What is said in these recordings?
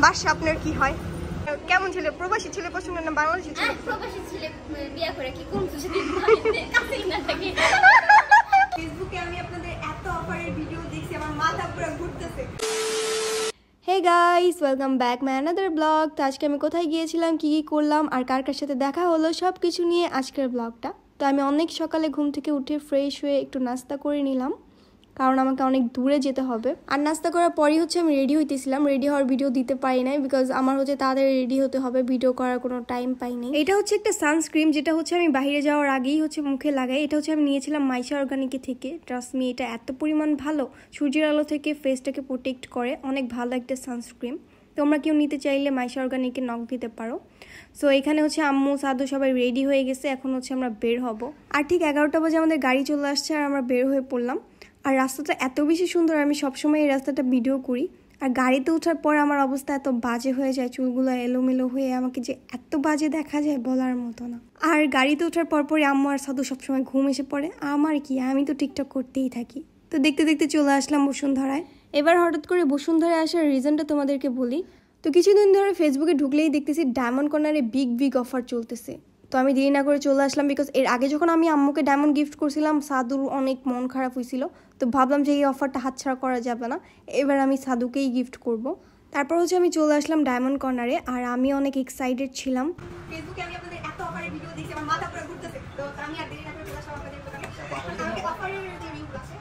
বাসা আপনার কি হয়? কেমন ছেলে? প্রবাসী ছেলে পছন্দ না বাংলাদেশি ছেলে? প্রবাসী ছেলে বিয়ে করে কি কোন কাছেই না থাকে। ফেসবুকে আমি আপনাদের এত অফারের ভিডিও দেখছি, আমার মাথা পুরো ঘুরতেছে। Hey guys, welcome back my another vlog. তো আজকে আমি কোথায় গিয়েছিলাম, কি কি করলাম আর কার কার সাথে দেখা হলো, সব কিছু নিয়ে আজকের ব্লগটা। তো আমি অনেক সকালে ঘুম থেকে উঠে ফ্রেশ হয়ে একটু নাস্তা করে নিলাম, কারণ আমাকে অনেক দূরে যেতে হবে। আর নাস্তা করার পরই আমি রেডি হইতেছিলাম। রেডি হওয়ার ভিডিও দিতে পারি নাই, বিকজ আমার তাড়াতাড়ি রেডি হতে হবে, ভিডিও করার কোনো টাইম পাইনি। এটা একটা সানস্ক্রিন, যেটা আমি বাইরে যাওয়ার আগেই মুখে লাগাই। এটা আমি নিয়েছিলাম মাইশা অর্গানিকে থেকে। ট্রাস্ট মি, এটা এত পরিমাণ ভালো, সূর্যের আলো থেকে ফেসটাকে প্রোটেক্ট করে, অনেক ভালো একটা সানস্ক্রিন। তোমরা কেউ নিতে চাইলে মাইশা অর্গানিকে নক দিতে পারো। সো এখানে আম্মু সাদু সবাই রেডি হয়ে গেছে, এখন আমরা বের হব। আর ঠিক 11টা বাজে আমাদের গাড়ি চলে আসছে আর আমরা বের হয়ে পড়লাম। আর রাস্তাটা এত বেশি সুন্দর, আমি সবসময় এই রাস্তাটা ভিডিও করি। আর গাড়িতে ওঠার পর আমার অবস্থা এত বাজে হয়ে যায়, চুলগুলো এলোমেলো হয়ে আমাকে যে এত বাজে দেখা যায় বলার মতো না। আর গাড়িতে ওঠার পরপরই আম্মু আর সাধু সবসময় ঘুম এসে পড়ে। আমার কি, আমি তো টিকটক করতেই থাকি। তো দেখতে দেখতে চলে আসলাম বসুন্ধরায়। এবার হঠাৎ করে বসুন্ধরায় আসার রিজনটা তোমাদেরকে বলি। তো কিছুদিন ধরে ফেসবুকে ঢুকলেই দেখতেছি ডায়মন্ড কর্নারে বিগ অফার চলতেছে। তো আমি দেরি না করে চলে আসলাম, বিকজ এর আগে যখন আমি আম্মুকে ডায়মন্ড গিফট করছিলাম, সাদুর অনেক মন খারাপ হয়েছিল। তো ভাবলাম যে এই অফারটা হাতছাড়া করা যাবে না, এবার আমি সাদুকেই গিফট করব। তারপর আমি চলে আসলাম ডায়মন্ড কর্নারে, আর আমি অনেক এক্সাইটেড ছিলাম। ফেসবুকে আমি আপনাদের এত অফারের ভিডিও দেখছি, আমার মাথা পুরো ঘুরতেছে। তো আমি আর দেরি না করে চলে আসলাম আপনাদের দোকানে। আমাকে অফারের যে রিংগুলো আছে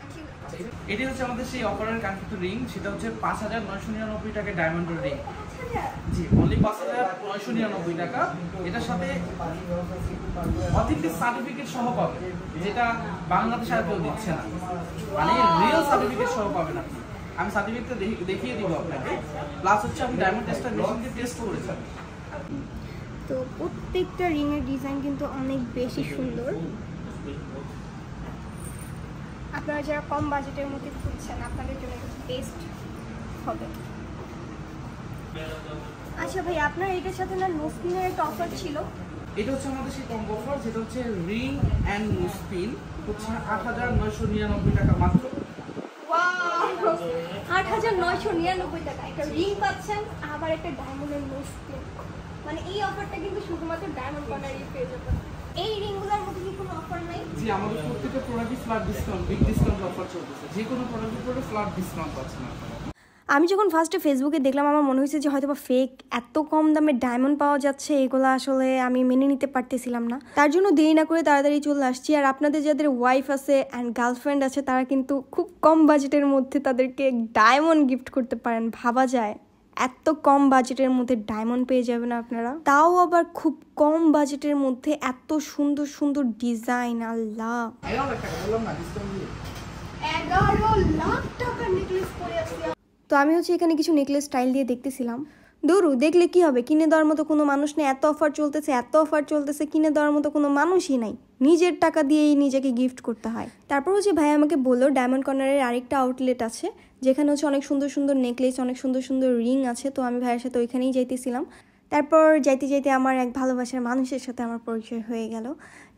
এটি আমাদের সেই অফারের কাঙ্ক্ষিত রিং, সেটা ৫,৯৯৯ টাকা ডায়মন্ডের রিং। জি, অনলি ৫,৯৯৯ টাকা। এটার সাথে অথেন্টিক সার্টিফিকেট সহ পাবেন, যেটা বাংলাদেশে আর কেউ দিচ্ছে না। মানে রিয়েল সার্টিফিকেট সহ পাবেন আপনি। আমি সার্টিফিকেটটা দেখিয়ে দিব আপনাকে। প্লাস আমি ডায়মন্ড টেস্টার মেশিন দিয়ে টেস্ট করেছি। তো প্রত্যেকটা রিংয়ের ডিজাইন কিন্তু অনেক বেশি সুন্দর। আপনারা যারা কম বাজেটের মধ্যে খুঁজছেন, আপনাদের জন্য বেস্ট হবে। আচ্ছা ভাই, আপনার এটার সাথে না নো স্পিনের একটা অফার ছিল? এটা আমাদের সেই কম্বো অফার, যেটা রিং অ্যান্ড নো স্পিন ৮,৯৯৯ টাকা মাত্র। ওয়াও, ৮,৯৯৯ টাকা একটা রিং পাচ্ছেন, আবার একটা ডায়মন্ডের নো স্পিন। মানে এই অফারটা কিন্তু শুধুমাত্র ডায়মন্ড কর্নারেই পেয়ে যাবেন। এই রিংগুলোর মধ্যে কি কোনো অফার নাই? জি, আমাদের প্রত্যেকটা প্রোডাক্টই flat discount, big discount offer চলতেছে। যে কোনো প্রোডাক্টের উপরে ফ্ল্যাট ডিসকাউন্ট পাচ্ছেন আপনারা। আমি যখন ফার্স্টে ফেসবুকে দেখলাম, আমার মনে হয়েছে যে হয়তো বা ফেক, এত কম দামে ডায়মন্ড পাওয়া যাচ্ছে, এগুলো আসলে আমি মেনে নিতে পারতেছিলাম না। তার জন্য দেরি না করে তাড়াতাড়ি চলে আসছি। আর আপনাদের যাদের ওয়াইফ আছে অ্যান্ড গার্লফ্রেন্ড আছে, তারা কিন্তু খুব কম বাজেটের মধ্যে তাদেরকে ডায়মন্ড গিফট করতে পারেন। ভাবা যায় এত কম বাজেটের মধ্যে ডায়মন্ড পেয়ে যাবেন আপনারা, তাও আবার খুব কম বাজেটের মধ্যে এত সুন্দর সুন্দর ডিজাইন। আল্লাহ, 11 লাখ টাকার নেকলেস পরে আছে। তো আমি এখানে কিছু নেকলেস স্টাইল দিয়ে দেখতেছিলাম। দূরু দেখলে কি হবে, কিনে দেওয়ার মতো কোনো মানুষ নেই। এত অফার চলতেছে, কিনে দেওয়ার মতো কোনো মানুষই নাই। নিজের টাকা দিয়েই নিজেকে গিফট করতে হয়। তারপর ভাই আমাকে বললো ডায়মন্ড কর্নারের আরেকটা আউটলেট আছে, যেখানে অনেক সুন্দর সুন্দর নেকলেস, অনেক সুন্দর সুন্দর রিং আছে। তো আমি ভাইয়ের সাথে ওইখানেই যাইতেছিলাম। তারপর যাইতে যাইতে আমার এক ভালোবাসার মানুষের সাথে আমার পরিচয় হয়ে গেল,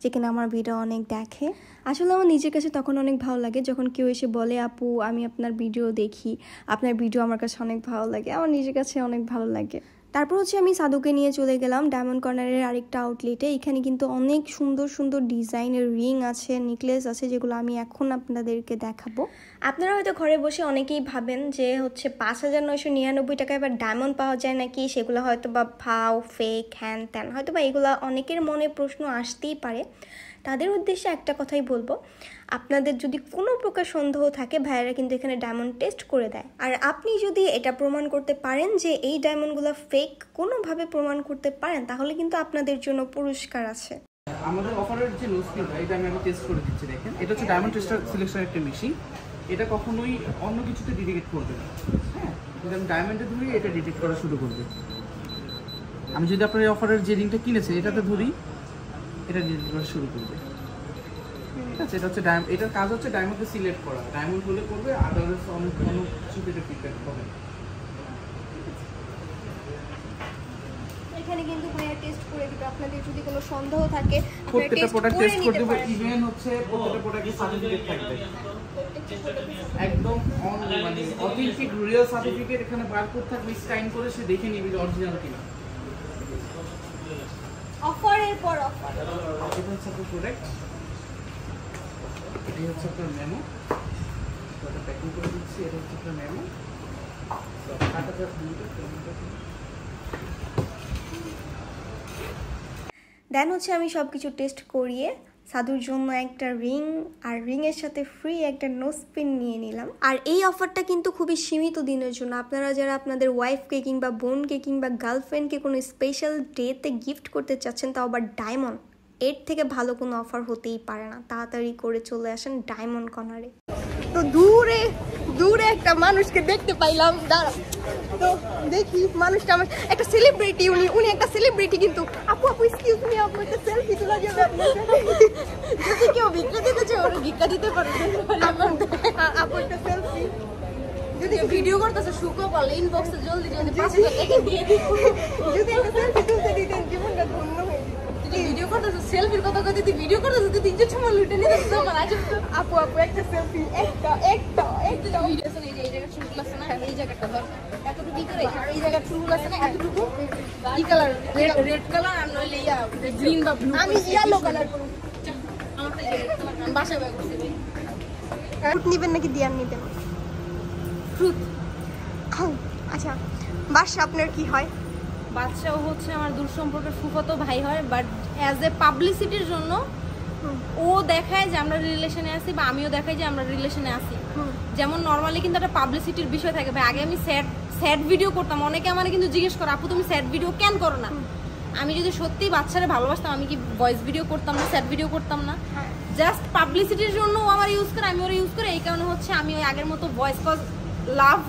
যে কিনা আমার ভিডিও অনেক দেখে। আসলে আমার নিজের কাছে তখন অনেক ভালো লাগে যখন কেউ এসে বলে, আপু আমি আপনার ভিডিও দেখি, আপনার ভিডিও আমার কাছে অনেক ভালো লাগে। আমার নিজের কাছে অনেক ভালো লাগে। তারপর আমি সাদুকে নিয়ে চলে গেলাম ডায়মন্ড কর্নারের আরেকটা আউটলেটে। এখানে কিন্তু অনেক সুন্দর সুন্দর ডিজাইনের রিং আছে, নেকলেস আছে, যেগুলো আমি এখন আপনাদেরকে দেখাবো। আপনারা হয়তো ঘরে বসে অনেকেই ভাবেন যে ৫,৯৯৯ টাকায় এবার ডায়মন্ড পাওয়া যায় নাকি, সেগুলো হয়তো বা ভাও, ফেক, হ্যান ত্যান, হয়তো বা এগুলো অনেকের মনে প্রশ্ন আসতেই পারে। তাদের উদ্দেশ্যে একটা কথাই বলবো, আপনাদের যদি কোনো প্রকার সন্দেহ থাকে, ভাইয়েরা কিন্তু এখানে ডায়মন্ড টেস্ট করে দেয়। আর আপনি যদি এটা প্রমাণ করতে পারেন যে এই ডায়মন্ডগুলো ফেক, কোনোভাবে প্রমাণ করতে পারেন, তাহলে কিন্তু আপনাদের জন্য পুরস্কার আছে। আমাদের অফারের যে নো স্পিন, এটা আমি টেস্ট করে দিচ্ছি। দেখেন, এটা ডায়মন্ড টেস্টার সিলেকশন একটা মেশিন। এটা কখনোই অন্য কিছুতে ডিটেক্ট করবে না। হ্যাঁ, যদি আমি ডায়মন্ডে ধরি, এটা ডিটেক্ট করা শুরু করবে। আমি যদি আপনার এই অফারের যে রিংটা কিনেছে এটাতে ধরি, এটা ডিটেক্ট করা শুরু করবে। ঠিক আছে, এটা এটার কাজ ডায়মন্ডকে সিলেক্ট করা। ডায়মন্ড হলে করবে, আদারওয়াইজ অন্য কিছুতে এটা ফিডব্যাক হবে। এখানে কিন্তু ভাইয়া টেস্ট করে দিবে। আপনাদের যদি কোনো সন্দেহ থাকে, প্রত্যেকটা প্রোডাক্ট টেস্ট করে দেব। ইভেন প্রত্যেকটা প্রোডাক্টের সার্টিফিকেট থাকবে। একদম মানে অথেন্টিক রিয়েল সার্টিফিকেট এখানে বারকোড থাকবে, স্ক্যান করে সে দেখে নিবি যে অরিজিনাল কিনা। অফারের পর অফার। এটা হচ্ছে আপনার প্রোডাক্ট, এই হচ্ছে আপনার মেমো, এটা প্যাকিং করে দিচ্ছি। এটা হচ্ছে আপনার মেমো। দেন হচ্ছে আমি সব কিছু টেস্ট করিয়ে সাধুর জন্য একটা রিং আর রিংয়ের সাথে ফ্রি একটা নোজ পিন নিয়ে নিলাম। আর এই অফারটা কিন্তু খুবই সীমিত দিনের জন্য। আপনারা যারা আপনাদের ওয়াইফকে কিংবা বোনকে কিংবা গার্লফ্রেন্ডকে কোনো স্পেশাল ডেতে গিফট করতে চাচ্ছেন, তাও আবার ডায়মন্ড, এর থেকে ভালো কোনো অফার হতেই পারে না। তাড়াতাড়ি করে চলে আসেন ডায়মন্ড কর্নারে। তো দূরে দূরে একটা মানুষকে দেখতে পাইলাম, দাঁড়া তো দেখি মানুষটা আমার একটা সেলিব্রিটি, উনি একটা সেলিব্রিটি কিন্তু। আপু আপু এক্সকিউজ মি, আপু একটা সেলফি তোলা যাবে আপনার সাথে? যদি কেউ ভিক্ষা দিতে চায় ওরা ভিক্ষা দিতে পারে। আপু একটা সেলফি যদি ভিডিও করতেছে শুকো বল ইনবক্সে জলদি জলদি 500 টাকা দিয়ে দিই। যদি একটা সেলফি তুলতে দিতেন জীবনটা ধন্য হয়ে যেত। তুই ভিডিও করতেছ, সেলফির কথা কইতে তুই ভিডিও করতেছ, তুই 300 সময় লুটে নিতে তো আমার আজ আপু আপু একটা সেলফি, একটা ভিডিও আছে এই জায়গা চুলগুলো আছে না, এই জায়গাটা ধর এতটুকু কি করে, আর এই জায়গা চুলগুলো আছে না এতটুকু কি কালার, রেড কালার আর নইলে ইয়া গ্রিন বা ব্লু। আমি ইয়েলো কালার করব। আমার তো রেড কালার আমি বাসায় বাই করছি ভাই। ফ্রুট নিবেন নাকি দিয়ার নিবেন? ফ্রুট। আচ্ছা, বাসা আপনার কি হয়? বাদশাহ হচ্ছে আমার দূর সম্পর্কের ফুফাতো ভাই হয়, বাট অ্যাজ এ পাবলিসিটির জন্য ও দেখায় যে আমরা রিলেশনে আছি, বা আমিও দেখাই যে আমরা রিলেশনে আছি। যেমন নর্মালি কিন্তু একটা পাবলিসিটির বিষয় থাকে ভাই। আগে আমি স্যাড ভিডিও করতাম, অনেকে আমার কিন্তু জিজ্ঞেস করে আপু তুমি স্যাড ভিডিও কেন করো না। আমি যদি সত্যি বাচ্চারা ভালোবাসতাম আমি কি ভয়েস ভিডিও করতাম না, স্যাড ভিডিও করতাম না? জাস্ট পাবলিসিটির জন্য ও আমার ইউজ করে, আমি ওরা ইউজ করে। এই কারণে হচ্ছে আমি ওই আগের মতো ভয়েস, কজ লাভ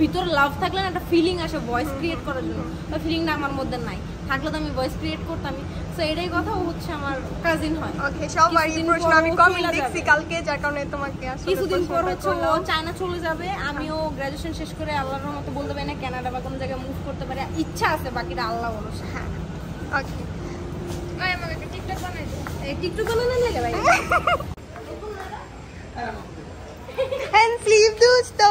ভিতরে লাভ থাকলে না একটা ফিলিং আসে ভয়েস ক্রিয়েট করার জন্য, ওই ফিলিংটা আমার মধ্যে নাই। থাকলে তো আমি ভয়েস ক্রিয়েট করতামই। সো এটাই কথা, ও হচ্ছে আমার কাজিন হয়। ওকে, সবারই প্রশ্ন আমি কমেন্ট দেখছি কালকে, যার কারণে তোমাকে আসলে কিছুদিন পর হচ্ছে ও চায়না চলে যাবে, আমিও গ্রাজুয়েশন শেষ করে আল্লাহর রহমতে বলতে পারি না কানাডা বা কোনো জায়গায় মুভ করতে পারি, ইচ্ছা আছে, বাকিটা আল্লাহ ভরসা। হ্যাঁ ওকে, ভাই আমাকে একটা টিকটক বানাই দাও। এই টিকটক বানানো লাগে ভাই। হ্যান্ড স্লিভ দোস্তো।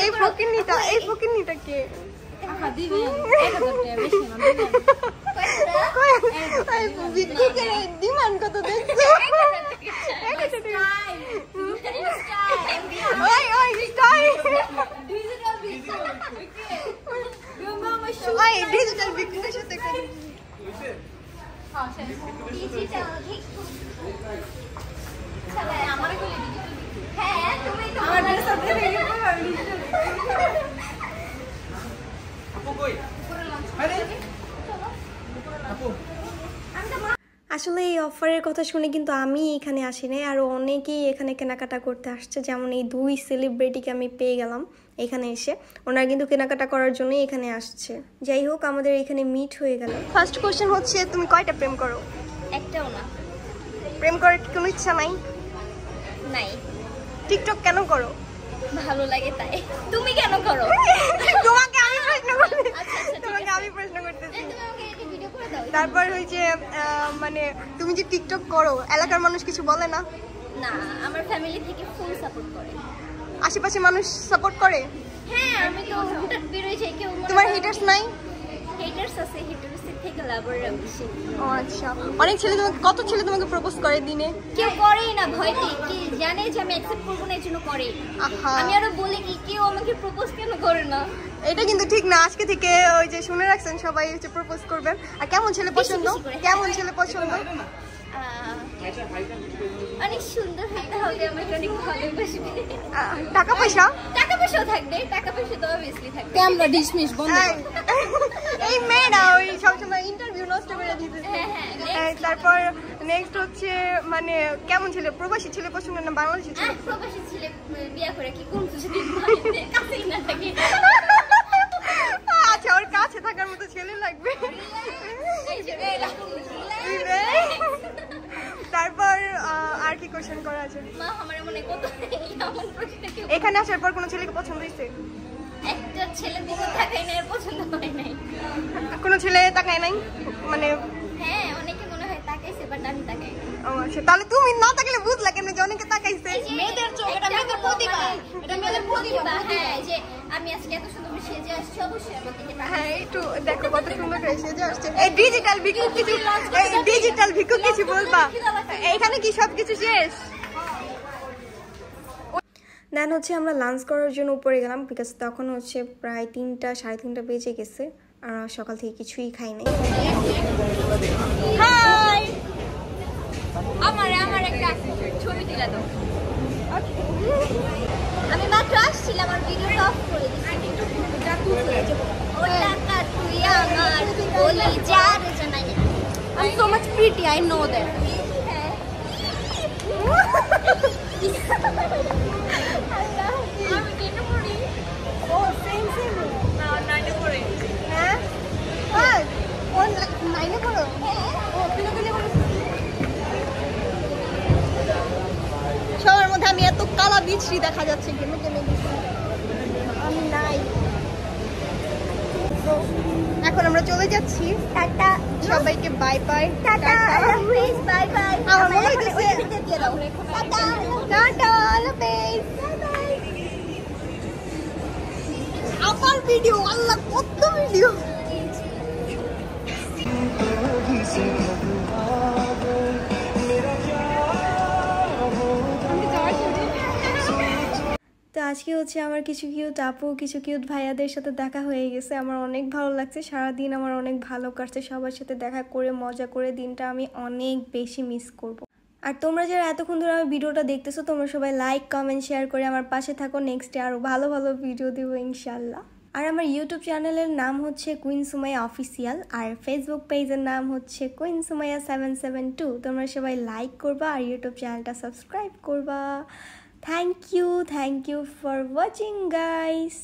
এই ফকিনিটা কে? আহা দিবেন 1000 টাকা বেশি না দিবেন। ভিক্ষুকের ডিমান্ড কত দেখছো? ডিজিটাল ভিক্ষুকের সাথে আমারে কইলে ডিজিটাল। হ্যাঁ তুমি তো আমার ড্রেস আপনি আপু কই? আরে আপু আসলে এই অফারের কথা শুনে কিন্তু আমি এখানে আসি নাই, আরও অনেকেই এখানে কেনাকাটা করতে আসছে। যেমন এই দুই সেলিব্রিটিকে আমি পেয়ে গেলাম এখানে এসে, ওনারা কিন্তু কেনাকাটা করার জন্যই এখানে আসছে। যাই হোক, আমাদের এখানে মিট হয়ে গেল। ফার্স্ট কোশ্চেন হচ্ছে, তুমি কয়টা প্রেম করো? একটাও না। প্রেম করার কি কোনো ইচ্ছা নাই? নাই। টিকটক কেন করো? ভালো লাগে তাই। তুমি কেন করো? তোমাকে আমি প্রশ্ন করছি, আচ্ছা আচ্ছা তোমাকে আমি প্রশ্ন করতেছি। তুমি আমাকে একটা ভিডিও করে দাও। তারপর হচ্ছে মানে তুমি যে টিকটক করো, এলাকার মানুষ কিছু বলে না? না, আমার ফ্যামিলি থেকে ফুল সাপোর্ট করে। আশেপাশে মানুষ সাপোর্ট করে? হ্যাঁ, আমি তো হুটহাট বের হয়ে যাই, কেউ তোমার হিটার্স নাই? হেটার্স আছে, হেটার্স থেকে লাভাররা বেশি। ও আচ্ছা, অনেক ছেলে তোমাকে, কত ছেলে তোমাকে প্রপোজ করে দিনে? কেউ করেই না, ভয়তে, কি জানে যে আমি অ্যাকসেপ্ট করবো না, এই জন্য করে। আহা, আমি আরো বলি কি কেউ আমাকে প্রপোজ কেন করে না। এটা কিন্তু ঠিক না। আজকে থেকে ওই যে শুনে রাখছেন সবাই হচ্ছে প্রপোজ করবেন। আর কেমন ছেলে পছন্দ? বেশি করে। কেমন ছেলে পছন্দ? অনেক সুন্দর হতে হবে, আমাকে অনেক ভালোবাসবে। টাকা পয়সা? টাকা পয়সাও থাকবে, টাকা পয়সা তো অবভিয়াসলি থাকবে। ক্যামেরা ডিসমিস বন্ধ। এই মেয়েরা ওই সবসময় ইন্টারভিউ নষ্ট করে দিতেছে। হ্যাঁ, তারপর নেক্সট হচ্ছে মানে কেমন ছেলে, প্রবাসী ছেলে পছন্দ না বাংলাদেশি ছেলে? প্রবাসী ছেলে বিয়ে করে কি কোন যদি কাছেই না থাকে। আচ্ছা, ওর কাছে থাকার মতো ছেলে লাগবে। তারপর আর কি কোশ্চেন করা আছে? মা আমার মনে কত এমন প্রশ্ন কেউ এখানে আসার পর কোনো ছেলেকে পছন্দ হয়েছে? একটা ছেলে দিকে তাকাই না, পছন্দ হয় নাই। কোনো ছেলে তাকায় নাই মানে? হ্যাঁ, অনেকে মনে হয় তাকায় তাকাইছে বাট আমি তাকাই না। ও আচ্ছা, তাহলে তুমি না তাকালে বুঝলা কেমনে যে অনেকে তাকাইছে? মেয়েদের চোখ, এটা মেয়েদের প্রতিভা, এটা মেয়েদের প্রতিভা। হ্যাঁ, যে আমি আজকে এত সুন্দর করে সেজে আসছি, অবশ্যই আমার দিকে তাকাই। হ্যাঁ, একটু দেখো কত সুন্দর করে সেজে আসছে। এই ডিজিটাল ভিক্ষু কিছু, এই ডিজিটাল ভিক্ষু কিছু বলবা? এইখানে কি সবকিছু শেষ? দেন হচ্ছে আমরা লাঞ্চ করার জন্য উপরে গেলাম, বিকজ তখন হচ্ছে প্রায় 3টা 3:30 বেজে গেছে আর সকাল থেকে কিছুই খাই নাই। হাই, আমার একটা ছবি তুলে দাও। আমি মাত্র আসছিলাম, আমার ভিডিওটা অফ করে দিচ্ছি। ও টাকা তুই আমার বলি যা রে জানাই। I'm so much pretty, I know that. আমি কেন পড়ি? ও সেম সেম। না, 9 পড়ে। হ্যাঁ, আর কোন 9 পড়ো? ও পিলোপিলো বলো। সবার মধ্যে আমি এত কালা বিছরি দেখা যাচ্ছে, কেন কেন আমি নাই। তো এখন আমরা চলে যাচ্ছি। টাটা, সবাইকে bye bye. Tata, please bye bye. আমার মনে হইতেছে দিয়ে দাও। টাটা, টাটা, আল্লাহ হাফেজ। আবার ভিডিও, আল্লাহ কত ভিডিও। তো আজকে হচ্ছে আমার কিছু কিউট আপু, কিছু কিউট ভাইয়াদের সাথে দেখা হয়ে গেছে। আমার অনেক ভালো লাগছে, সারাদিন আমার অনেক ভালো কাটছে সবার সাথে দেখা করে, মজা করে। দিনটা আমি অনেক বেশি মিস করব। আর তোমরা যারা এতক্ষণ ধরে আমার ভিডিওটা দেখতেছো, তোমরা সবাই লাইক কমেন্ট শেয়ার করে আমার পাশে থাকো। নেক্সটে আরও ভালো ভালো ভিডিও দেবো ইনশাল্লাহ। আর আমার ইউটিউব চ্যানেলের নাম হচ্ছে কুইন সুমাইয়া অফিসিয়াল, আর ফেসবুক পেজের নাম হচ্ছে কুইন সুমাইয়া 772। তোমরা সবাই লাইক করবা আর ইউটিউব চ্যানেলটা সাবস্ক্রাইব করবা। Thank you for watching, guys.